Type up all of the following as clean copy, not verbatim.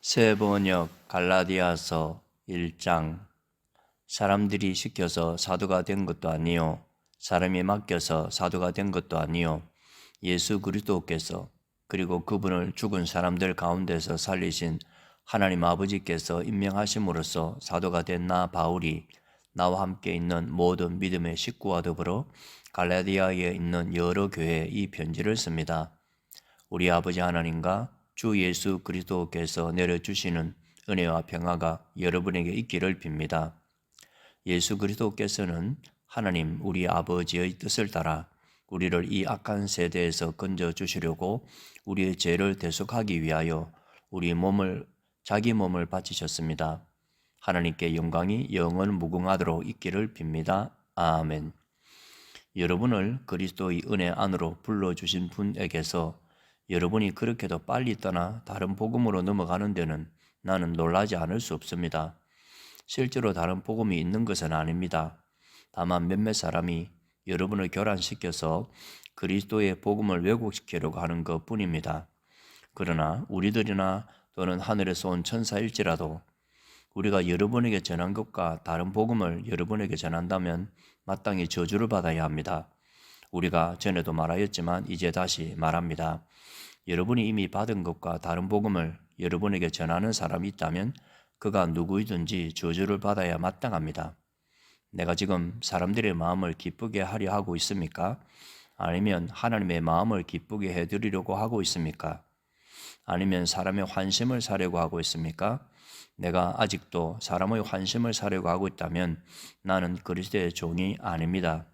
새 번역 갈라디아서 1장. 사람들이 시켜서 사도가 된 것도 아니요 사람이 맡겨서 사도가 된 것도 아니요 예수 그리스도께서 그리고 그분을 죽은 사람들 가운데서 살리신 하나님 아버지께서 임명하심으로써 사도가 된 나 바울이 나와 함께 있는 모든 믿음의 식구와 더불어 갈라디아에 있는 여러 교회에 이 편지를 씁니다. 우리 아버지 하나님과 주 예수 그리스도께서 내려주시는 은혜와 평화가 여러분에게 있기를 빕니다. 예수 그리스도께서는 하나님 우리 아버지의 뜻을 따라 우리를 이 악한 세대에서 건져주시려고 우리의 죄를 대속하기 위하여 자기 몸을 바치셨습니다. 하나님께 영광이 영원 무궁하도록 있기를 빕니다. 아멘. 여러분을 그리스도의 은혜 안으로 불러주신 분에게서 여러분이 그렇게도 빨리 떠나 다른 복음으로 넘어가는 데는 나는 놀라지 않을 수 없습니다. 실제로 다른 복음이 있는 것은 아닙니다. 다만 몇몇 사람이 여러분을 교란시켜서 그리스도의 복음을 왜곡시키려고 하는 것 뿐입니다. 그러나 우리들이나 또는 하늘에서 온 천사일지라도 우리가 여러분에게 전한 것과 다른 복음을 여러분에게 전한다면 마땅히 저주를 받아야 합니다. 우리가 전에도 말하였지만 이제 다시 말합니다. 여러분이 이미 받은 것과 다른 복음을 여러분에게 전하는 사람이 있다면 그가 누구이든지 저주를 받아야 마땅합니다. 내가 지금 사람들의 마음을 기쁘게 하려 하고 있습니까? 아니면 하나님의 마음을 기쁘게 해드리려고 하고 있습니까? 아니면 사람의 환심을 사려고 하고 있습니까? 내가 아직도 사람의 환심을 사려고 하고 있다면 나는 그리스도의 종이 아닙니다.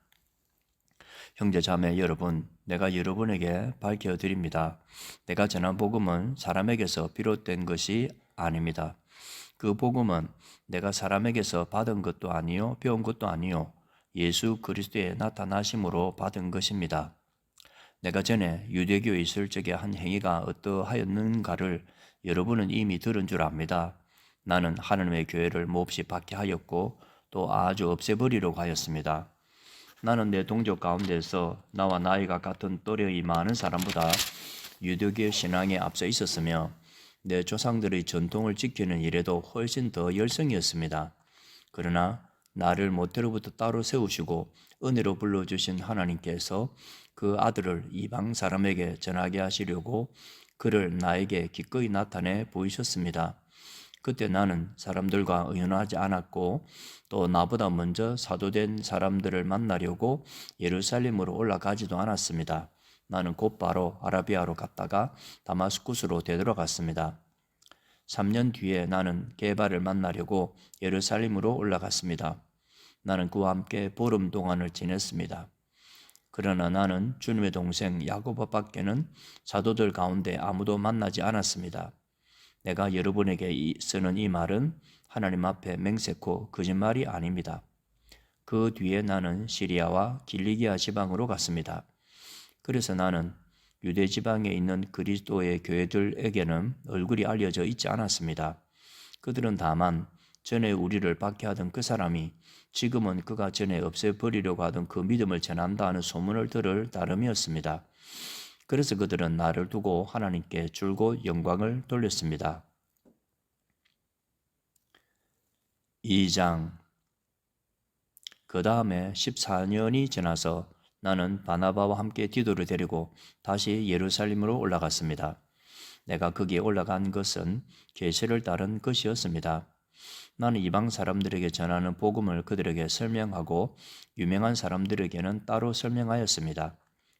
형제 자매 여러분, 내가 여러분에게 밝혀드립니다. 내가 전한 복음은 사람에게서 비롯된 것이 아닙니다. 그 복음은 내가 사람에게서 받은 것도 아니요 배운 것도 아니요 예수 그리스도의 나타나심으로 받은 것입니다. 내가 전에 유대교에 있을 적에 한 행위가 어떠하였는가를 여러분은 이미 들은 줄 압니다. 나는 하나님의 교회를 몹시 박해하였고 또 아주 없애버리려고 하였습니다. 나는 내 동족 가운데서 나와 나이가 같은 또래의 많은 사람보다 유대교 신앙에 앞서 있었으며 내 조상들의 전통을 지키는 일에도 훨씬 더 열성이었습니다. 그러나 나를 모태로부터 따로 세우시고 은혜로 불러주신 하나님께서 그 아들을 이방 사람에게 전하게 하시려고 그를 나에게 기꺼이 나타내 보이셨습니다. 그때 나는 사람들과 의논하지 않았고 또 나보다 먼저 사도된 사람들을 만나려고 예루살렘으로 올라가지도 않았습니다. 나는 곧바로 아라비아로 갔다가 다마스쿠스로 되돌아갔습니다. 3년 뒤에 나는 게바를 만나려고 예루살렘으로 올라갔습니다. 나는 그와 함께 보름 동안을 지냈습니다. 그러나 나는 주님의 동생 야고보밖에는 사도들 가운데 아무도 만나지 않았습니다. 내가 여러분에게 쓰는 이 말은 하나님 앞에 맹세코 거짓말이 아닙니다. 그 뒤에 나는 시리아와 길리기아 지방으로 갔습니다. 그래서 나는 유대 지방에 있는 그리스도의 교회들에게는 얼굴이 알려져 있지 않았습니다. 그들은 다만 전에 우리를 박해하던 그 사람이 지금은 그가 전에 없애버리려고 하던 그 믿음을 전한다 하는 소문을 들을 따름이었습니다. 그래서 그들은 나를 두고 하나님께 줄곧 영광을 돌렸습니다. 2장. 그 다음에 14년이 지나서 나는 바나바와 함께 디도를 데리고 다시 예루살렘으로 올라갔습니다. 내가 거기에 올라간 것은 계시를 따른 것이었습니다. 나는 이방 사람들에게 전하는 복음을 그들에게 설명하고 유명한 사람들에게는 따로 설명하였습니다.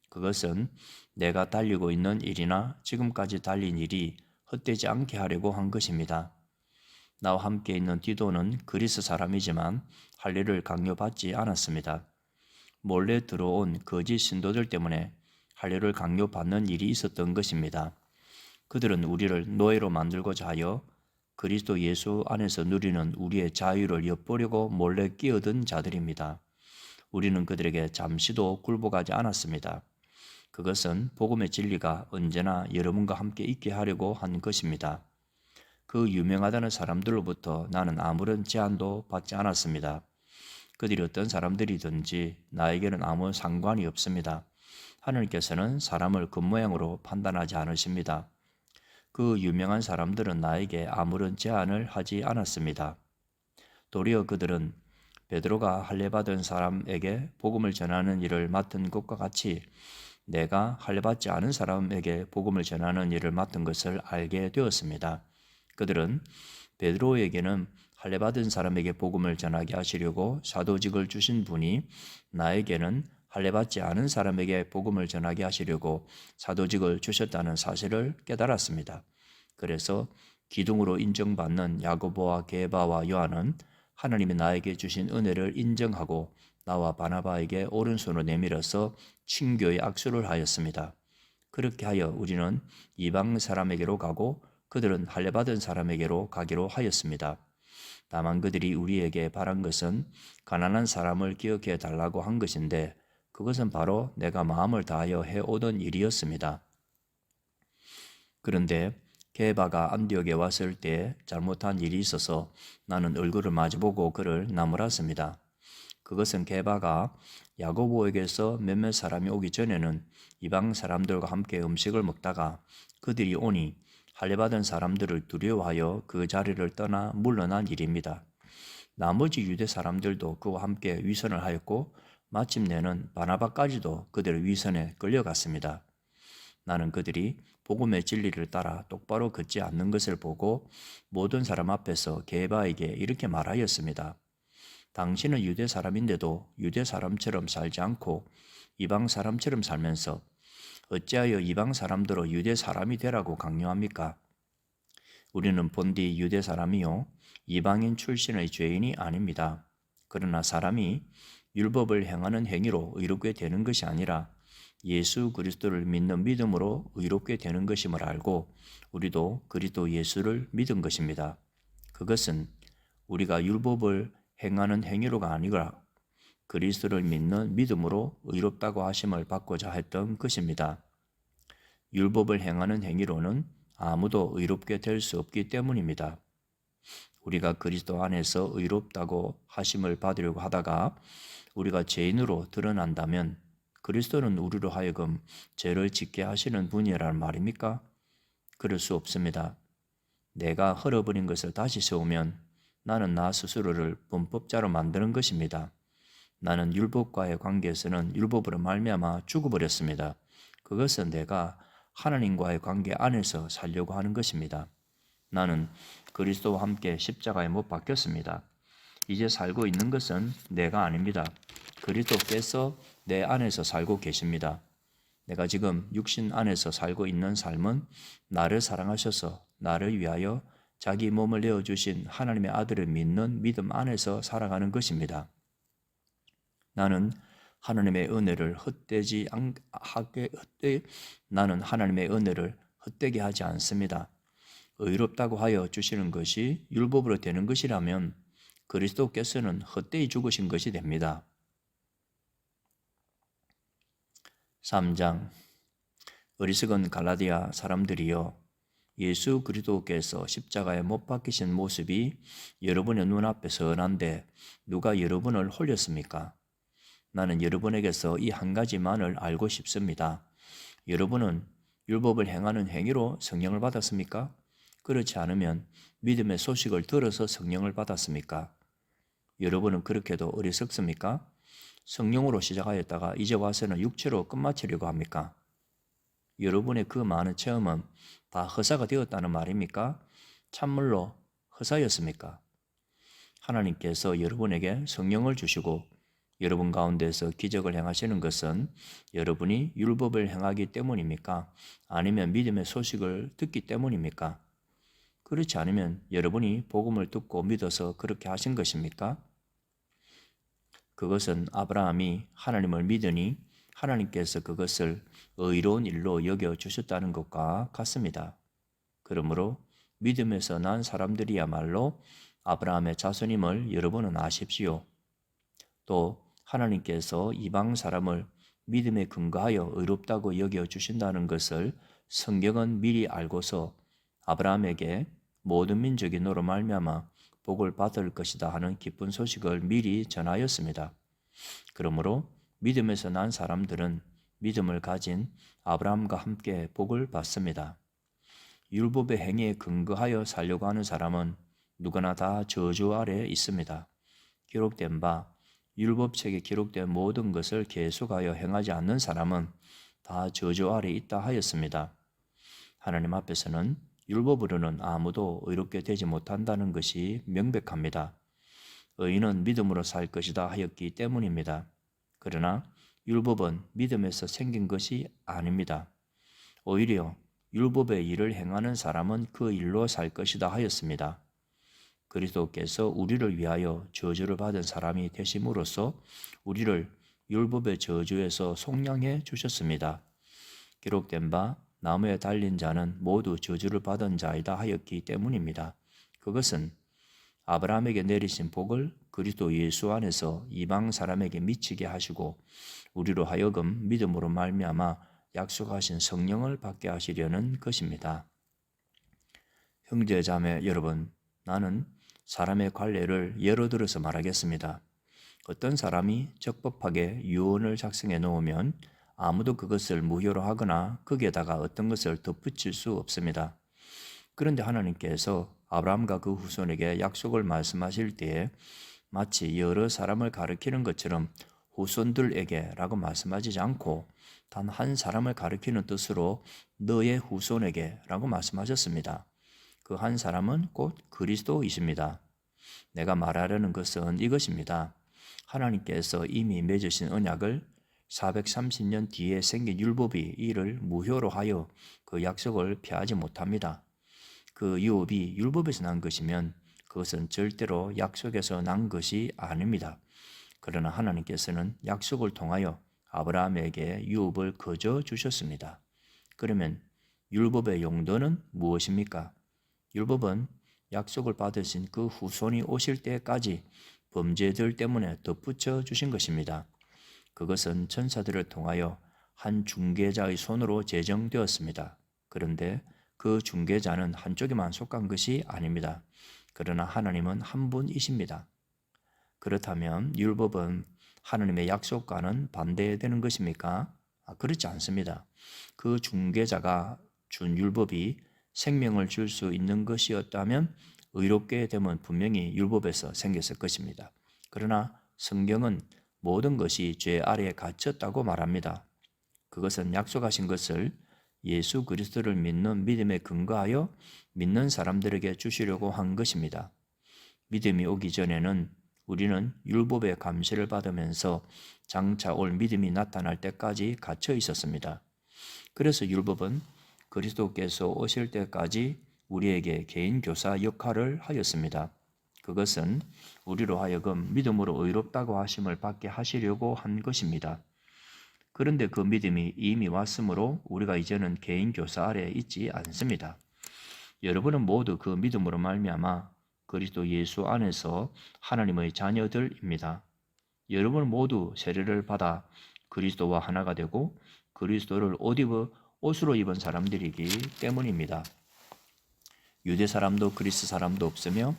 그것은 내가 달리고 있는 일이나 지금까지 달린 일이 헛되지 않게 하려고 한 것입니다. 나와 함께 있는 디도는 그리스 사람이지만 할 일을 강요받지 않았습니다. 몰래 들어온 거짓 신도들 때문에 할 일을 강요받는 일이 있었던 것입니다. 그들은 우리를 노예로 만들고자 하여 그리스도 예수 안에서 누리는 우리의 자유를 엿보려고 몰래 끼어든 자들입니다. 우리는 그들에게 잠시도 굴복하지 않았습니다. 그것은 복음의 진리가 언제나 여러분과 함께 있게 하려고 한 것입니다. 그 유명하다는 사람들로부터 나는 아무런 제한도 받지 않았습니다. 그들이 어떤 사람들이든지 나에게는 아무 상관이 없습니다. 하나님께서는 사람을 겉모양으로 판단하지 않으십니다. 그 유명한 사람들은 나에게 아무런 제안을 하지 않았습니다. 도리어 그들은 베드로가 할례받은 사람에게 복음을 전하는 일을 맡은 것과 같이 내가 할례받지 않은 사람에게 복음을 전하는 일을 맡은 것을 알게 되었습니다. 그들은 베드로에게는 할례받은 사람에게 복음을 전하게 하시려고 사도직을 주신 분이 나에게는 할례받지 않은 사람에게 복음을 전하게 하시려고 사도직을 주셨다는 사실을 깨달았습니다. 그래서 기둥으로 인정받는 야고보와 게바와 요한은 하나님이 나에게 주신 은혜를 인정하고 나와 바나바에게 오른손으로 내밀어서 친교의 악수를 하였습니다. 그렇게 하여 우리는 이방 사람에게로 가고 그들은 할례받은 사람에게로 가기로 하였습니다. 다만 그들이 우리에게 바란 것은 가난한 사람을 기억해 달라고 한 것인데 그것은 바로 내가 마음을 다하여 해오던 일이었습니다. 그런데 게바가 안디옥에 왔을 때 잘못한 일이 있어서 나는 얼굴을 마주보고 그를 나무랐습니다. 그것은 게바가 야고보에게서 몇몇 사람이 오기 전에는 이방 사람들과 함께 음식을 먹다가 그들이 오니 할례받은 사람들을 두려워하여 그 자리를 떠나 물러난 일입니다. 나머지 유대 사람들도 그와 함께 위선을 하였고 마침내는 바나바까지도 그들의 위선에 끌려갔습니다. 나는 그들이 복음의 진리를 따라 똑바로 걷지 않는 것을 보고 모든 사람 앞에서 게바에게 이렇게 말하였습니다. 당신은 유대 사람인데도 유대 사람처럼 살지 않고 이방 사람처럼 살면서 어찌하여 이방 사람들로 유대 사람이 되라고 강요합니까? 우리는 본디 유대 사람이요 이방인 출신의 죄인이 아닙니다. 그러나 사람이 율법을 행하는 행위로 의롭게 되는 것이 아니라 예수 그리스도를 믿는 믿음으로 의롭게 되는 것임을 알고 우리도 그리스도 예수를 믿은 것입니다. 그것은 우리가 율법을 행하는 행위로가 아니라 그리스도를 믿는 믿음으로 의롭다고 하심을 받고자 했던 것입니다. 율법을 행하는 행위로는 아무도 의롭게 될 수 없기 때문입니다. 우리가 그리스도 안에서 의롭다고 하심을 받으려고 하다가 우리가 죄인으로 드러난다면 그리스도는 우리로 하여금 죄를 짓게 하시는 분이라는 말입니까? 그럴 수 없습니다. 내가 헐어버린 것을 다시 세우면 나는 나 스스로를 범법자로 만드는 것입니다. 나는 율법과의 관계에서는 율법으로 말미암아 죽어버렸습니다. 그것은 내가 하나님과의 관계 안에서 살려고 하는 것입니다. 나는 그리스도와 함께 십자가에 못 박혔습니다. 이제 살고 있는 것은 내가 아닙니다. 그리스도께서 내 안에서 살고 계십니다. 내가 지금 육신 안에서 살고 있는 삶은 나를 사랑하셔서 나를 위하여 자기 몸을 내어주신 하나님의 아들을 믿는 믿음 안에서 살아가는 것입니다. 나는 하나님의 은혜를 헛되게 하지 않습니다. 의롭다고 하여 주시는 것이 율법으로 되는 것이라면 그리스도께서는 헛되이 죽으신 것이 됩니다. 3장 어리석은 갈라디아 사람들이여 예수 그리스도께서 십자가에 못 박히신 모습이 여러분의 눈앞에 선한데 누가 여러분을 홀렸습니까? 나는 여러분에게서 이 한 가지만을 알고 싶습니다. 여러분은 율법을 행하는 행위로 성령을 받았습니까? 그렇지 않으면 믿음의 소식을 들어서 성령을 받았습니까? 여러분은 그렇게도 어리석습니까? 성령으로 시작하였다가 이제 와서는 육체로 끝마치려고 합니까? 여러분의 그 많은 체험은 다 허사가 되었다는 말입니까? 참물로 허사였습니까? 하나님께서 여러분에게 성령을 주시고 여러분 가운데서 기적을 행하시는 것은 여러분이 율법을 행하기 때문입니까? 아니면 믿음의 소식을 듣기 때문입니까? 그렇지 않으면 여러분이 복음을 듣고 믿어서 그렇게 하신 것입니까? 그것은 아브라함이 하나님을 믿으니 하나님께서 그것을 의로운 일로 여겨주셨다는 것과 같습니다. 그러므로 믿음에서 난 사람들이야말로 아브라함의 자손임을 여러분은 아십시오. 또 하나님께서 이방 사람을 믿음에 근거하여 의롭다고 여겨주신다는 것을 성경은 미리 알고서 아브라함에게 모든 민족이 너로 말미암아 복을 받을 것이다 하는 기쁜 소식을 미리 전하였습니다. 그러므로 믿음에서 난 사람들은 믿음을 가진 아브라함과 함께 복을 받습니다. 율법의 행위에 근거하여 살려고 하는 사람은 누구나 다 저주 아래에 있습니다. 기록된 바 율법책에 기록된 모든 것을 계속하여 행하지 않는 사람은 다 저주 아래에 있다 하였습니다. 하나님 앞에서는 율법으로는 아무도 의롭게 되지 못한다는 것이 명백합니다. 의인은 믿음으로 살 것이다 하였기 때문입니다. 그러나 율법은 믿음에서 생긴 것이 아닙니다. 오히려 율법의 일을 행하는 사람은 그 일로 살 것이다 하였습니다. 그리스도께서 우리를 위하여 저주를 받은 사람이 되심으로써 우리를 율법의 저주에서 속량해 주셨습니다. 기록된 바 나무에 달린 자는 모두 저주를 받은 자이다 하였기 때문입니다. 그것은 아브라함에게 내리신 복을 그리스도 예수 안에서 이방 사람에게 미치게 하시고 우리로 하여금 믿음으로 말미암아 약속하신 성령을 받게 하시려는 것입니다. 형제 자매 여러분, 나는 사람의 관례를 예로 들어서 말하겠습니다. 어떤 사람이 적법하게 유언을 작성해 놓으면 아무도 그것을 무효로 하거나 거기에다가 어떤 것을 덧붙일 수 없습니다. 그런데 하나님께서 아브라함과 그 후손에게 약속을 말씀하실 때에 마치 여러 사람을 가리키는 것처럼 후손들에게 라고 말씀하지 않고 단 한 사람을 가리키는 뜻으로 너의 후손에게 라고 말씀하셨습니다. 그 한 사람은 곧 그리스도이십니다. 내가 말하려는 것은 이것입니다. 하나님께서 이미 맺으신 언약을 430년 뒤에 생긴 율법이 이를 무효로 하여 그 약속을 피하지 못합니다. 그 유업이 율법에서 난 것이면 그것은 절대로 약속에서 난 것이 아닙니다. 그러나 하나님께서는 약속을 통하여 아브라함에게 유업을 거저 주셨습니다. 그러면 율법의 용도는 무엇입니까? 율법은 약속을 받으신 그 후손이 오실 때까지 범죄들 때문에 덧붙여 주신 것입니다. 그것은 천사들을 통하여 한 중개자의 손으로 제정되었습니다. 그런데 그 중개자는 한쪽에만 속한 것이 아닙니다. 그러나 하나님은 한 분이십니다. 그렇다면 율법은 하나님의 약속과는 반대되는 것입니까? 그렇지 않습니다. 그 중개자가 준 율법이 생명을 줄 수 있는 것이었다면 의롭게 되면 분명히 율법에서 생겼을 것입니다. 그러나 성경은 모든 것이 죄 아래에 갇혔다고 말합니다. 그것은 약속하신 것을 예수 그리스도를 믿는 믿음에 근거하여 믿는 사람들에게 주시려고 한 것입니다. 믿음이 오기 전에는 우리는 율법의 감시를 받으면서 장차 올 믿음이 나타날 때까지 갇혀 있었습니다. 그래서 율법은 그리스도께서 오실 때까지 우리에게 개인 교사 역할을 하였습니다. 그것은 우리로 하여금 믿음으로 의롭다고 하심을 받게 하시려고 한 것입니다. 그런데 그 믿음이 이미 왔으므로 우리가 이제는 개인 교사 아래에 있지 않습니다. 여러분은 모두 그 믿음으로 말미암아 그리스도 예수 안에서 하나님의 자녀들입니다. 여러분 모두 세례를 받아 그리스도와 하나가 되고 그리스도를 옷으로 입은 사람들이기 때문입니다. 유대 사람도 그리스 사람도 없으며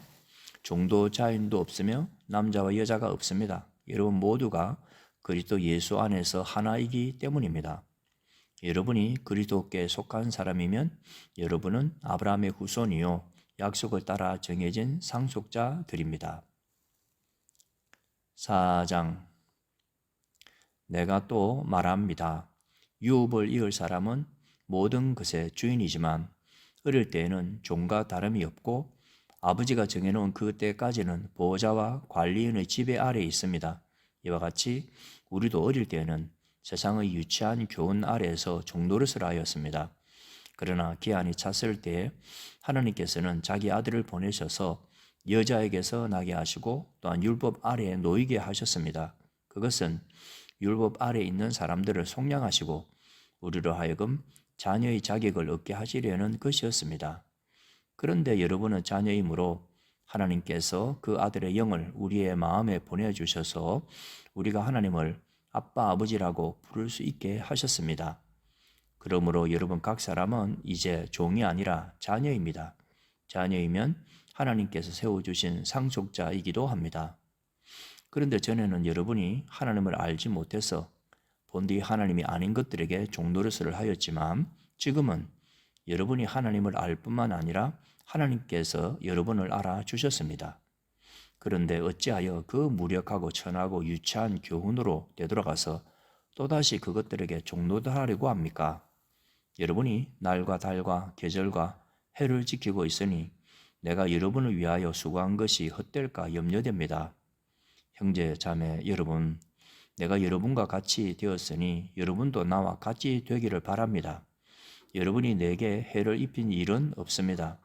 종도 자인도 없으며 남자와 여자가 없습니다. 여러분 모두가 그리스도 예수 안에서 하나이기 때문입니다. 여러분이 그리스도께 속한 사람이면 여러분은 아브라함의 후손이요 약속을 따라 정해진 상속자들입니다. 4장 내가 또 말합니다. 유업을 이을 사람은 모든 것의 주인이지만 어릴 때에는 종과 다름이 없고 아버지가 정해놓은 그 때까지는 보호자와 관리인의 지배 아래에 있습니다. 이와 같이 우리도 어릴 때에는 세상의 유치한 교훈 아래에서 종노릇을 하였습니다. 그러나 기한이 찼을 때 하나님께서는 자기 아들을 보내셔서 여자에게서 나게 하시고 또한 율법 아래에 놓이게 하셨습니다. 그것은 율법 아래에 있는 사람들을 속량하시고 우리로 하여금 자녀의 자격을 얻게 하시려는 것이었습니다. 그런데 여러분은 자녀이므로 하나님께서 그 아들의 영을 우리의 마음에 보내주셔서 우리가 하나님을 아빠 아버지라고 부를 수 있게 하셨습니다. 그러므로 여러분 각 사람은 이제 종이 아니라 자녀입니다. 자녀이면 하나님께서 세워주신 상속자이기도 합니다. 그런데 전에는 여러분이 하나님을 알지 못해서 본디 하나님이 아닌 것들에게 종노릇을 하였지만 지금은 여러분이 하나님을 알 뿐만 아니라 하나님께서 여러분을 알아주셨습니다. 그런데 어찌하여 그 무력하고 천하고 유치한 교훈으로 되돌아가서 또다시 그것들에게 종노하려고 합니까? 여러분이 날과 달과 계절과 해를 지키고 있으니 내가 여러분을 위하여 수고한 것이 헛될까 염려됩니다. 형제 자매 여러분, 내가 여러분과 같이 되었으니 여러분도 나와 같이 되기를 바랍니다. 여러분이 내게 해를 입힌 일은 없습니다.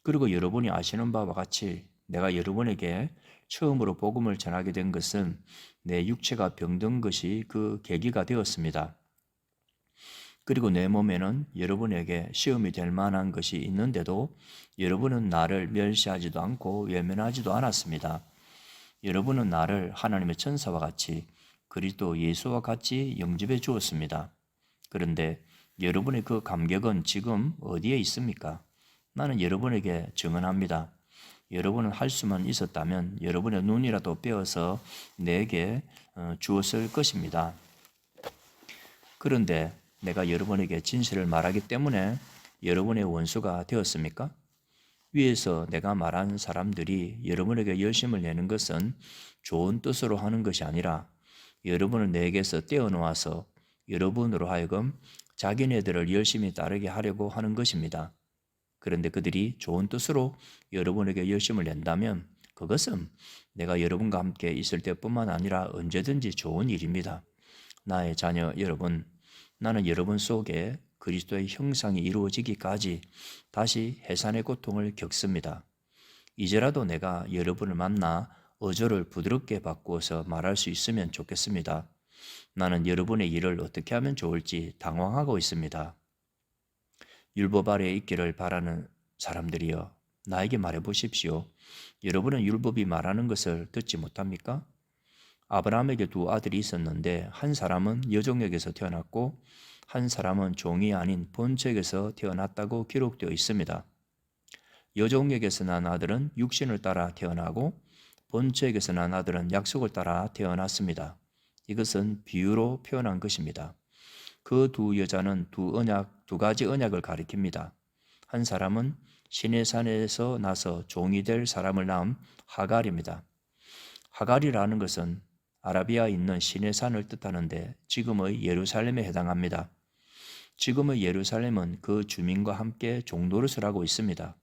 그리고 여러분이 아시는 바와 같이 내가 여러분에게 처음으로 복음을 전하게 된 것은 내 육체가 병든 것이 그 계기가 되었습니다. 그리고 내 몸에는 여러분에게 시험이 될 만한 것이 있는데도 여러분은 나를 멸시하지도 않고 외면하지도 않았습니다. 여러분은 나를 하나님의 천사와 같이 그리스도 예수와 같이 영접해 주었습니다. 그런데 여러분의 그 감격은 지금 어디에 있습니까? 나는 여러분에게 증언합니다. 여러분은 할 수만 있었다면 여러분의 눈이라도 빼어서 내게 주었을 것입니다. 그런데 내가 여러분에게 진실을 말하기 때문에 여러분의 원수가 되었습니까? 위에서 내가 말한 사람들이 여러분에게 열심을 내는 것은 좋은 뜻으로 하는 것이 아니라 여러분을 내게서 떼어놓아서 여러분으로 하여금 자기네들을 열심히 따르게 하려고 하는 것입니다. 그런데 그들이 좋은 뜻으로 여러분에게 열심을 낸다면 그것은 내가 여러분과 함께 있을 때뿐만 아니라 언제든지 좋은 일입니다. 나의 자녀 여러분, 나는 여러분 속에 그리스도의 형상이 이루어지기까지 다시 해산의 고통을 겪습니다. 이제라도 내가 여러분을 만나 어조를 부드럽게 바꾸어서 말할 수 있으면 좋겠습니다. 나는 여러분의 일을 어떻게 하면 좋을지 당황하고 있습니다. 율법 아래에 있기를 바라는 사람들이여, 나에게 말해 보십시오. 여러분은 율법이 말하는 것을 듣지 못합니까? 아브라함에게 두 아들이 있었는데 한 사람은 여종에게서 태어났고 한 사람은 종이 아닌 본처에게서 태어났다고 기록되어 있습니다. 여종에게서 난 아들은 육신을 따라 태어나고 본처에게서 난 아들은 약속을 따라 태어났습니다. 이것은 비유로 표현한 것입니다. 그 두 여자는 두 가지 언약을 가리킵니다. 한 사람은 시내산에서 나서 종이 될 사람을 낳은 하갈입니다. 하갈이라는 것은 아라비아에 있는 시내산을 뜻하는데 지금의 예루살렘에 해당합니다. 지금의 예루살렘은 그 주민과 함께 종노릇을 하고 있습니다.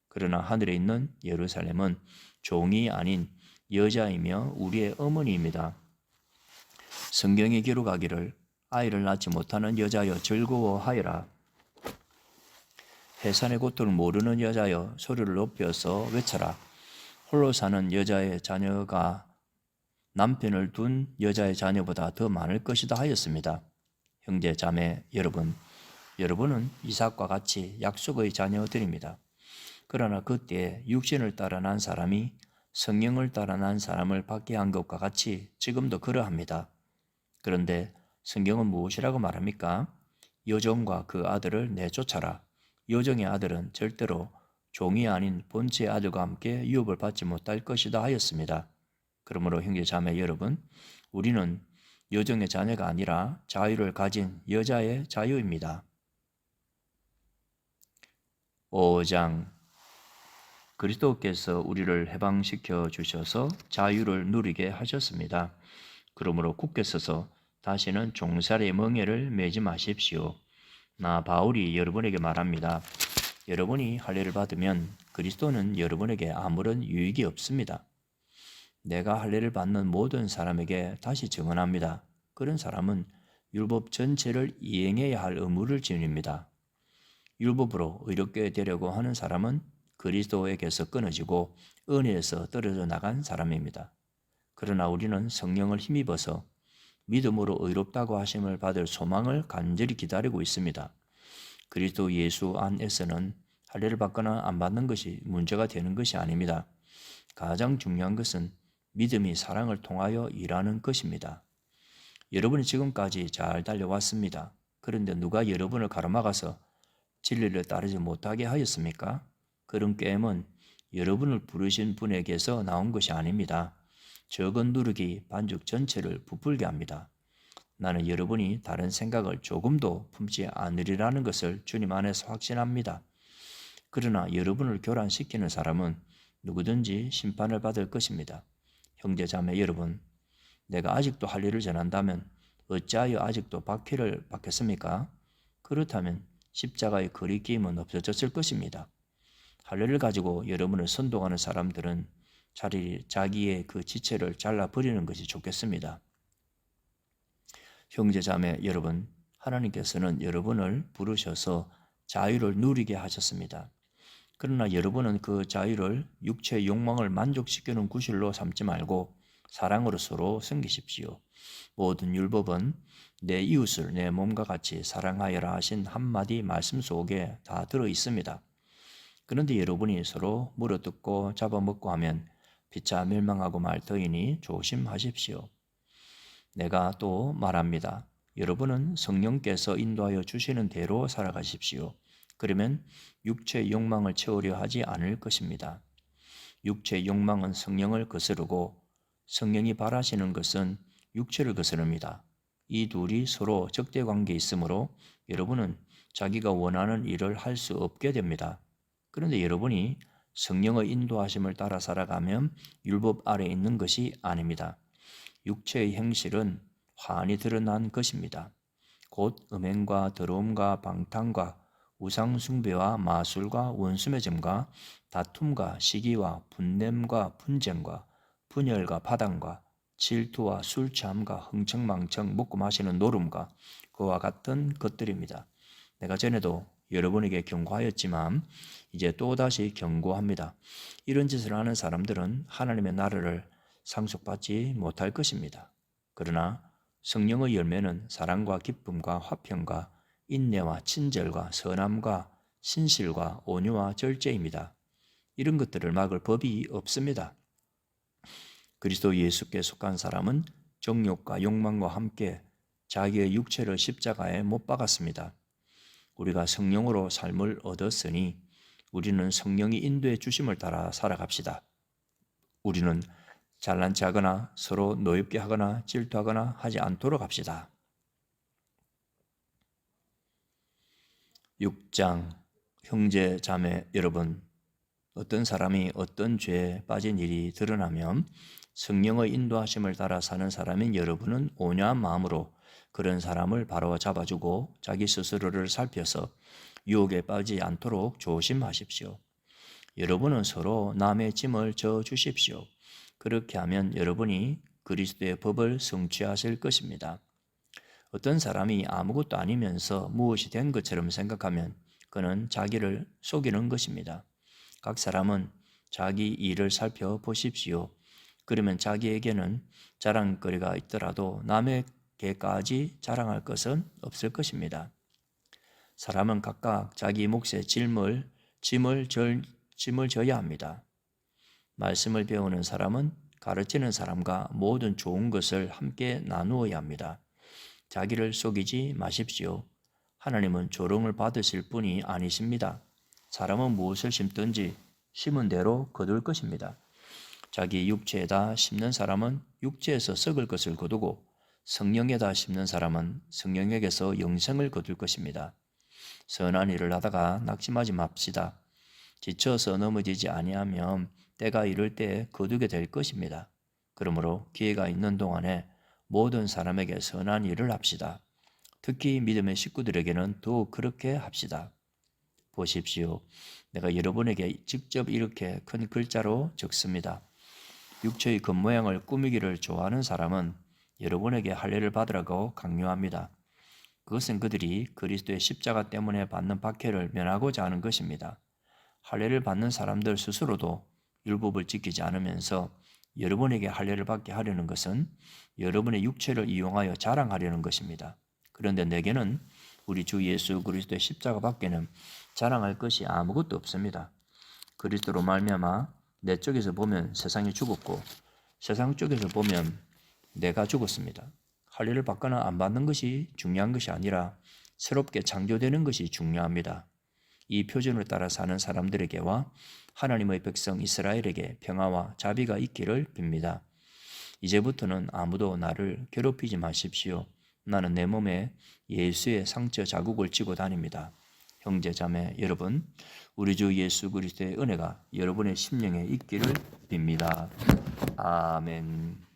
그러나 하늘에 있는 예루살렘은 종이 아닌 여자이며 우리의 어머니입니다. 성경에 기록하기를 아이를 낳지 못하는 여자여 즐거워하여라. 해산의 고통을 모르는 여자여 소리를 높여서 외쳐라. 홀로 사는 여자의 자녀가 남편을 둔 여자의 자녀보다 더 많을 것이다 하였습니다. 형제 자매 여러분, 여러분은 이삭과 같이 약속의 자녀들입니다. 그러나 그때 육신을 따라 난 사람이 성령을 따라 난 사람을 받게 한 것과 같이 지금도 그러합니다. 그런데 성경은 무엇이라고 말합니까? 여종과 그 아들을 내쫓아라. 여종의 아들은 절대로 종이 아닌 본체의 아들과 함께 유업을 받지 못할 것이다 하였습니다. 그러므로 형제 자매 여러분, 우리는 여종의 자녀가 아니라 자유를 가진 여자의 자유입니다. 5장 그리스도께서 우리를 해방시켜 주셔서 자유를 누리게 하셨습니다. 그러므로 굳게 서서 다시는 종살이의 멍에를 매지 마십시오. 나 바울이 여러분에게 말합니다. 여러분이 할례를 받으면 그리스도는 여러분에게 아무런 유익이 없습니다. 내가 할례를 받는 모든 사람에게 다시 증언합니다. 그런 사람은 율법 전체를 이행해야 할 의무를 지닙니다. 율법으로 의롭게 되려고 하는 사람은 그리스도에게서 끊어지고 은혜에서 떨어져 나간 사람입니다. 그러나 우리는 성령을 힘입어서 믿음으로 의롭다고 하심을 받을 소망을 간절히 기다리고 있습니다. 그리스도 예수 안에서는 할례를 받거나 안 받는 것이 문제가 되는 것이 아닙니다. 가장 중요한 것은 믿음이 사랑을 통하여 일하는 것입니다. 여러분이 지금까지 잘 달려왔습니다. 그런데 누가 여러분을 가로막아서 진리를 따르지 못하게 하였습니까? 그런 깨임은 여러분을 부르신 분에게서 나온 것이 아닙니다. 적은 누룩이 반죽 전체를 부풀게 합니다. 나는 여러분이 다른 생각을 조금도 품지 않으리라는 것을 주님 안에서 확신합니다. 그러나 여러분을 교란시키는 사람은 누구든지 심판을 받을 것입니다. 형제자매 여러분, 내가 아직도 할 일을 전한다면 어찌하여 아직도 박해를 받겠습니까? 그렇다면 십자가의 거리낌은 없어졌을 것입니다. 할례를 가지고 여러분을 선동하는 사람들은 자기의 그 지체를 잘라버리는 것이 좋겠습니다. 형제자매 여러분, 하나님께서는 여러분을 부르셔서 자유를 누리게 하셨습니다. 그러나 여러분은 그 자유를 육체의 욕망을 만족시키는 구실로 삼지 말고 사랑으로 서로 섬기십시오. 모든 율법은 내 이웃을 내 몸과 같이 사랑하여라 하신 한마디 말씀 속에 다 들어 있습니다. 그런데 여러분이 서로 물어뜯고 잡아먹고 하면 피차 멸망하고 말 터이니 조심하십시오. 내가 또 말합니다. 여러분은 성령께서 인도하여 주시는 대로 살아가십시오. 그러면 육체의 욕망을 채우려 하지 않을 것입니다. 육체의 욕망은 성령을 거스르고 성령이 바라시는 것은 육체를 거스릅니다. 이 둘이 서로 적대 관계에 있으므로 여러분은 자기가 원하는 일을 할 수 없게 됩니다. 그런데 여러분이 성령의 인도하심을 따라 살아가면 율법 아래에 있는 것이 아닙니다. 육체의 행실은 환히 드러난 것입니다. 곧 음행과 더러움과 방탕과 우상숭배와 마술과 원수매점과 다툼과 시기와 분냄과 분쟁과 분열과 파당과 질투와 술취함과 흥청망청 먹고 마시는 노름과 그와 같은 것들입니다. 내가 전에도 여러분에게 경고하였지만 이제 또다시 경고합니다. 이런 짓을 하는 사람들은 하나님의 나라를 상속받지 못할 것입니다. 그러나 성령의 열매는 사랑과 기쁨과 화평과 인내와 친절과 선함과 신실과 온유와 절제입니다. 이런 것들을 막을 법이 없습니다. 그리스도 예수께 속한 사람은 정욕과 욕망과 함께 자기의 육체를 십자가에 못 박았습니다. 우리가 성령으로 삶을 얻었으니 우리는 성령이 인도해 주심을 따라 살아갑시다. 우리는 잘난 체 하거나 서로 노엽게 하거나 질투하거나 하지 않도록 합시다. 6장 형제 자매 여러분, 어떤 사람이 어떤 죄에 빠진 일이 드러나면 성령의 인도하심을 따라 사는 사람인 여러분은 온유한 마음으로 그런 사람을 바로 잡아주고 자기 스스로를 살펴서 유혹에 빠지지 않도록 조심하십시오. 여러분은 서로 남의 짐을 져 주십시오. 그렇게 하면 여러분이 그리스도의 법을 성취하실 것입니다. 어떤 사람이 아무것도 아니면서 무엇이 된 것처럼 생각하면 그는 자기를 속이는 것입니다. 각 사람은 자기 일을 살펴보십시오. 그러면 자기에게는 자랑거리가 있더라도 남에게까지 자랑할 것은 없을 것입니다. 사람은 각각 자기 몫의 짐을 져야 합니다. 말씀을 배우는 사람은 가르치는 사람과 모든 좋은 것을 함께 나누어야 합니다. 자기를 속이지 마십시오. 하나님은 조롱을 받으실 분이 아니십니다. 사람은 무엇을 심든지 심은 대로 거둘 것입니다. 자기 육체에다 심는 사람은 육체에서 썩을 것을 거두고 성령에다 심는 사람은 성령에게서 영생을 거둘 것입니다. 선한 일을 하다가 낙심하지 맙시다. 지쳐서 넘어지지 아니하면 때가 이를 때 거두게 될 것입니다. 그러므로 기회가 있는 동안에 모든 사람에게 선한 일을 합시다. 특히 믿음의 식구들에게는 더욱 그렇게 합시다. 보십시오. 내가 여러분에게 직접 이렇게 큰 글자로 적습니다. 육체의 겉모양을 꾸미기를 좋아하는 사람은 여러분에게 할례를 받으라고 강요합니다. 그것은 그들이 그리스도의 십자가 때문에 받는 박해를 면하고자 하는 것입니다. 할례를 받는 사람들 스스로도 율법을 지키지 않으면서 여러분에게 할례를 받게 하려는 것은 여러분의 육체를 이용하여 자랑하려는 것입니다. 그런데 내게는 우리 주 예수 그리스도의 십자가 밖에는 자랑할 것이 아무것도 없습니다. 그리스도로 말미암아 내 쪽에서 보면 세상이 죽었고 세상 쪽에서 보면 내가 죽었습니다. 할례를 받거나 안 받는 것이 중요한 것이 아니라 새롭게 창조되는 것이 중요합니다. 이 표준을 따라 사는 사람들에게와 하나님의 백성 이스라엘에게 평화와 자비가 있기를 빕니다. 이제부터는 아무도 나를 괴롭히지 마십시오. 나는 내 몸에 예수의 상처 자국을 쥐고 다닙니다. 형제 자매 여러분, 우리 주 예수 그리스도의 은혜가 여러분의 심령에 있기를 빕니다. 아멘.